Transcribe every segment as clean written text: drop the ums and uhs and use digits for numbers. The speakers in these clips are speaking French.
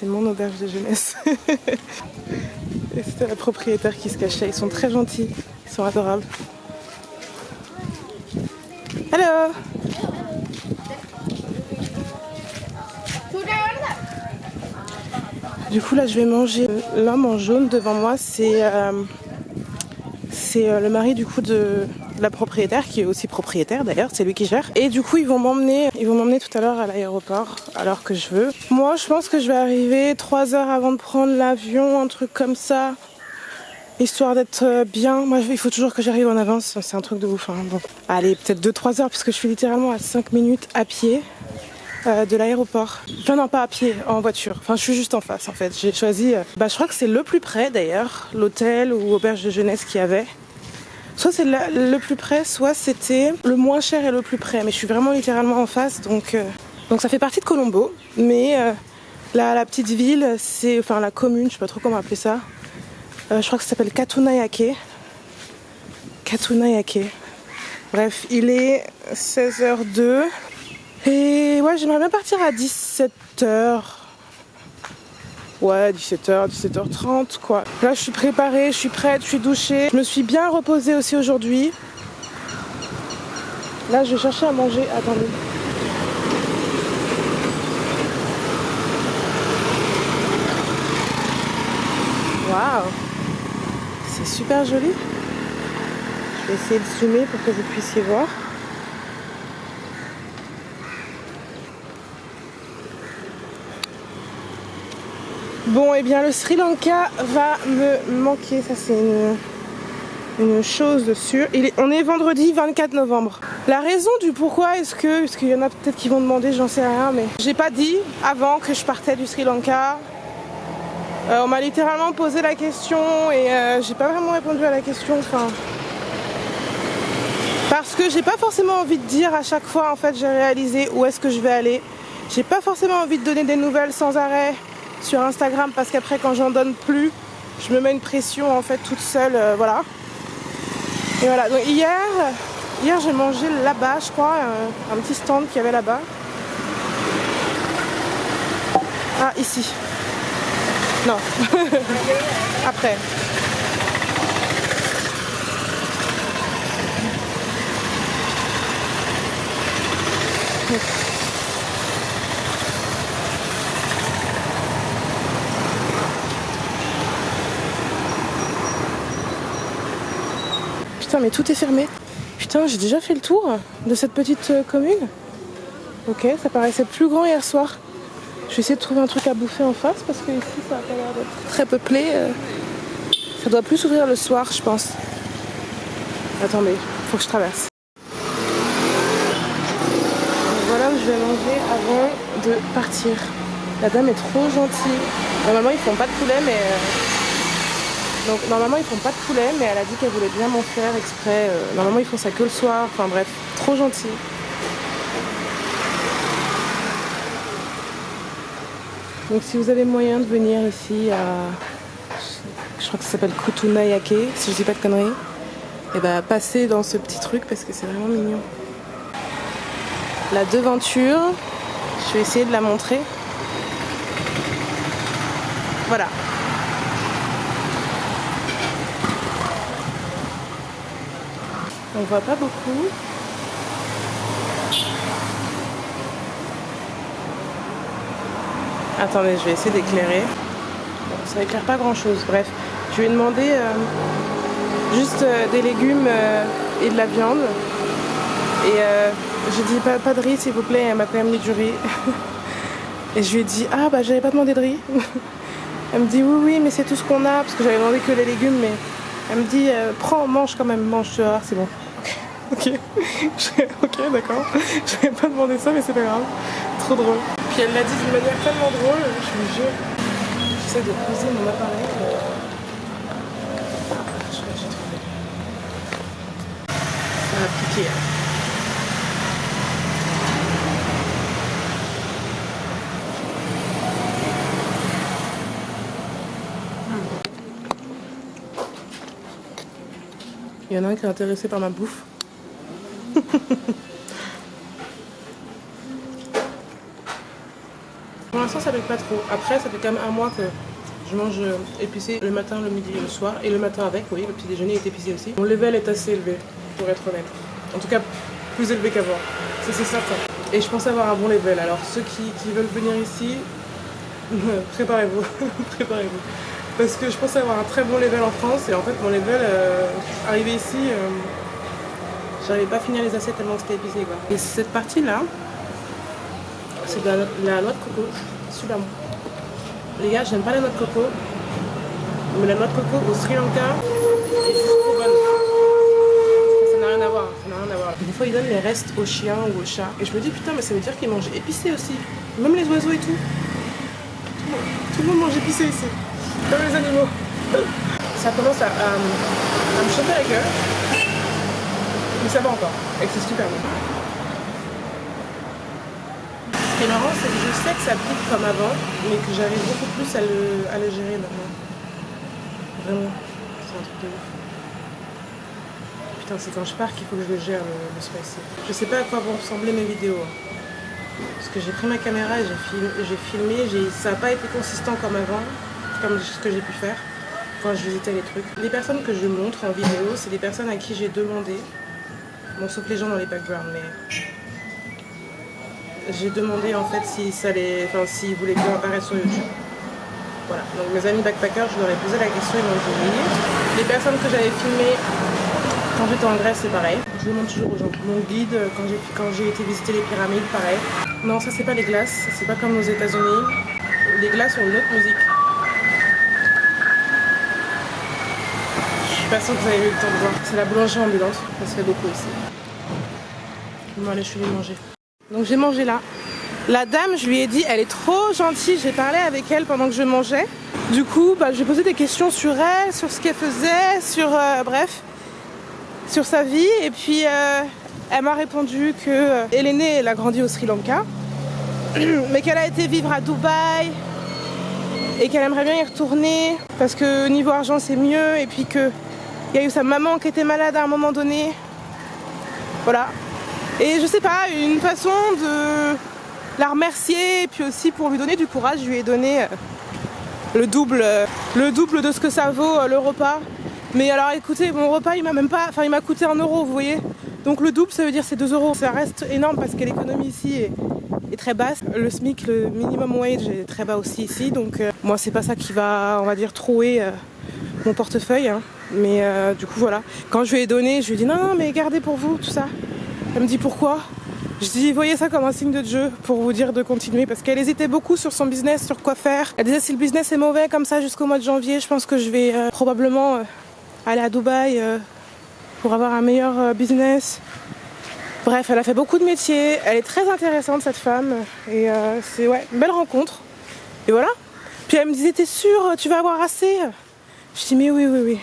c'est mon auberge de jeunesse. Et c'était la propriétaire qui se cachait. Ils sont très gentils, ils sont adorables. Hello. Du coup là je vais manger. L'homme en jaune devant moi c'est le mari du coup de la propriétaire qui est aussi propriétaire d'ailleurs, c'est lui qui gère. Et du coup ils vont m'emmener tout à l'heure à l'aéroport à l'heure que je veux. Moi je pense que je vais arriver 3 heures avant de prendre l'avion, un truc comme ça. Histoire d'être bien. Moi il faut toujours que j'arrive en avance, c'est un truc de ouf. Hein. Bon. Allez peut-être 2-3 heures parce que je suis littéralement à 5 minutes à pied. De l'aéroport. Enfin non pas à pied, en voiture. Enfin je suis juste en face en fait. J'ai choisi, je crois que c'est le plus près d'ailleurs, l'hôtel ou auberge de jeunesse qu'il y avait. Soit c'est le plus près, soit c'était le moins cher et le plus près. Mais je suis vraiment littéralement en face, donc ça fait partie de Colombo. Mais la petite ville, enfin la commune, je sais pas trop comment appeler ça. Je crois que ça s'appelle Katunayake. Katunayake. Bref, il est 16h02. Et ouais, j'aimerais bien partir à 17h. Ouais, 17h, 17h30 quoi. Là, je suis préparée, je suis prête, je suis douchée. Je me suis bien reposée aussi aujourd'hui. Là, je vais chercher à manger. Attendez. Waouh! C'est super joli. Je vais essayer de zoomer pour que vous puissiez voir. Bon, et bien le Sri Lanka va me manquer, ça c'est une chose sûre. On est vendredi 24 novembre. La raison du pourquoi parce qu'il y en a peut-être qui vont demander, j'en sais rien, mais j'ai pas dit avant que je partais du Sri Lanka. On m'a littéralement posé la question et j'ai pas vraiment répondu à la question, parce que j'ai pas forcément envie de dire à chaque fois en fait j'ai réalisé où est-ce que je vais aller. J'ai pas forcément envie de donner des nouvelles sans arrêt sur Instagram parce qu'après quand j'en donne plus je me mets une pression en fait toute seule, voilà. Et voilà, donc hier j'ai mangé là-bas je crois, un petit stand qu'il y avait là-bas. Ah ici. Non. Après. Putain mais tout est fermé. Putain j'ai déjà fait le tour de cette petite commune. Ok, ça paraissait plus grand hier soir. Je vais essayer de trouver un truc à bouffer en face parce que ici ça a pas l'air d'être très peuplé. Ça doit plus s'ouvrir le soir je pense. Attendez, faut que je traverse. Donc voilà où je vais manger avant de partir. La dame est trop gentille. Normalement ils font pas de poulet mais... normalement ils font pas de poulet mais elle a dit qu'elle voulait bien m'en faire exprès. Normalement ils font ça que le soir, enfin bref, trop gentil. Donc si vous avez moyen de venir ici à... Je crois que ça s'appelle Katunayake, si je dis pas de conneries. Et bah passez dans ce petit truc parce que c'est vraiment mignon. La devanture, je vais essayer de la montrer. Voilà. On voit pas beaucoup. Attendez, je vais essayer d'éclairer. Bon, ça éclaire pas grand chose. Bref, je lui ai demandé juste des légumes et de la viande. Et j'ai dit pas de riz s'il vous plaît. Elle m'a quand même mis du riz. Et je lui ai dit ah bah j'avais pas demandé de riz. Elle me dit oui mais c'est tout ce qu'on a parce que j'avais demandé que les légumes mais elle me dit prends, mange quand même, mange, tu vois, c'est bon. Ok, ok d'accord. Je n'avais pas demandé ça mais c'est pas grave. Trop drôle. Puis elle l'a dit d'une manière tellement drôle, je vous jure. J'essaie de poser mon appareil. J'ai trouvé. Ça va piquer. Il y en a un qui est intéressé par ma bouffe. pour l'instant ça pique pas trop. Après ça fait quand même un mois que je mange épicé le matin, le midi et le soir. Et le matin avec, oui, le petit déjeuner est épicé aussi. Mon level est assez élevé, pour être honnête. En tout cas, plus élevé qu'avant. Ça c'est certain. Et je pense avoir un bon level. Alors ceux qui veulent venir ici, préparez-vous. Préparez-vous. Parce que je pense avoir un très bon level en France. Et en fait mon level, arrivé ici, j'arrivais pas à finir les assiettes tellement c'était épicé quoi. Et cette partie-là, c'est de la noix de coco. Super bon. Les gars, j'aime pas la noix de coco, mais la noix de coco au Sri Lanka est juste trop bonne. Ça n'a rien à voir, ça n'a rien à voir. Des fois, ils donnent les restes aux chiens ou aux chats. Et je me dis, putain, mais ça veut dire qu'ils mangent épicé aussi. Même les oiseaux et tout. Tout le monde mange épicé ici. Comme les animaux. Ça commence à me chauffer la gueule. Mais ça va encore. Et c'est super bon. Ce qui est marrant, c'est que je sais que ça pique comme avant, mais que j'arrive beaucoup plus à le gérer maintenant. Vraiment, c'est un truc de ouf. Putain, c'est quand je pars qu'il faut que je le gère, le spicy. Je sais pas à quoi vont ressembler mes vidéos. Parce que j'ai pris ma caméra et j'ai filmé, ça n'a pas été consistant comme avant, comme ce que j'ai pu faire quand je visitais les trucs. Les personnes que je montre en vidéo, c'est des personnes à qui j'ai demandé, bon sauf les gens dans les backgrounds, mais... J'ai demandé en fait s'ils voulaient bien apparaître sur YouTube. Voilà, donc mes amis backpackers, je leur ai posé la question, ils m'ont dit oui. Les personnes que j'avais filmées quand j'étais en Grèce, c'est pareil. Je le montre toujours aux gens. Mon guide, quand j'ai été visiter les pyramides, pareil. Non, ça c'est pas les glaces, c'est pas comme aux États-Unis. Les glaces ont une autre musique. Je suis pas sûre que vous avez eu le temps de voir. C'est la boulangerie ambulante, ça se fait beaucoup ici. Bon allez, je suis venue manger. Donc j'ai mangé là. La dame, je lui ai dit, elle est trop gentille. J'ai parlé avec elle pendant que je mangeais. Du coup, j'ai posé des questions sur elle, sur ce qu'elle faisait, bref, sur sa vie. Et puis, elle m'a répondu qu'elle est née, elle a grandi au Sri Lanka, mais qu'elle a été vivre à Dubaï et qu'elle aimerait bien y retourner parce que niveau argent c'est mieux. Et puis qu'il y a eu sa maman qui était malade à un moment donné. Voilà. Et je sais pas, une façon de la remercier et puis aussi pour lui donner du courage, je lui ai donné le double de ce que ça vaut le repas. Mais alors écoutez, mon repas il m'a coûté 1 euro, vous voyez. Donc le double ça veut dire c'est 2 euros. Ça reste énorme parce que l'économie ici est très basse. Le SMIC, le minimum wage est très bas aussi ici. Donc moi c'est pas ça qui va, on va dire, trouer mon portefeuille. Hein. Mais du coup voilà, quand je lui ai donné, je lui ai dit non mais gardez pour vous tout ça. Elle me dit pourquoi? Je dis voyez ça comme un signe de Dieu pour vous dire de continuer parce qu'elle hésitait beaucoup sur son business, sur quoi faire. Elle disait si le business est mauvais comme ça jusqu'au mois de janvier, je pense que je vais probablement aller à Dubaï pour avoir un meilleur business. Bref, elle a fait beaucoup de métiers, elle est très intéressante cette femme et c'est une belle rencontre. Et voilà. Puis elle me disait t'es sûre, tu vas avoir assez? Je dis mais oui.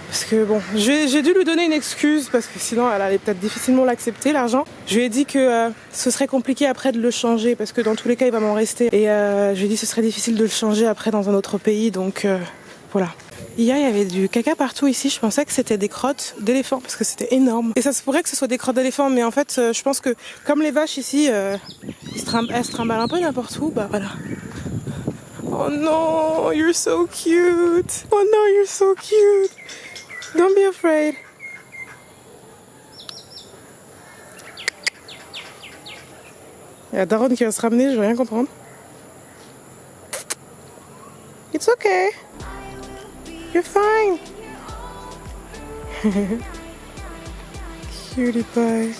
Parce que bon, j'ai dû lui donner une excuse parce que sinon elle allait peut-être difficilement l'accepter l'argent. Je lui ai dit que ce serait compliqué après de le changer parce que dans tous les cas il va m'en rester. Et je lui ai dit que ce serait difficile de le changer après dans un autre pays donc voilà. Hier il y avait du caca partout ici, je pensais que c'était des crottes d'éléphants parce que c'était énorme. Et ça se pourrait que ce soit des crottes d'éléphants mais en fait je pense que comme les vaches ici elles se trimballent un peu n'importe où, bah voilà. Oh non, you're so cute. Oh non, you're so cute. Don't be afraid. Il y a Daron qui va se ramener, je vais rien comprendre. It's okay. You're fine. Cutie pie.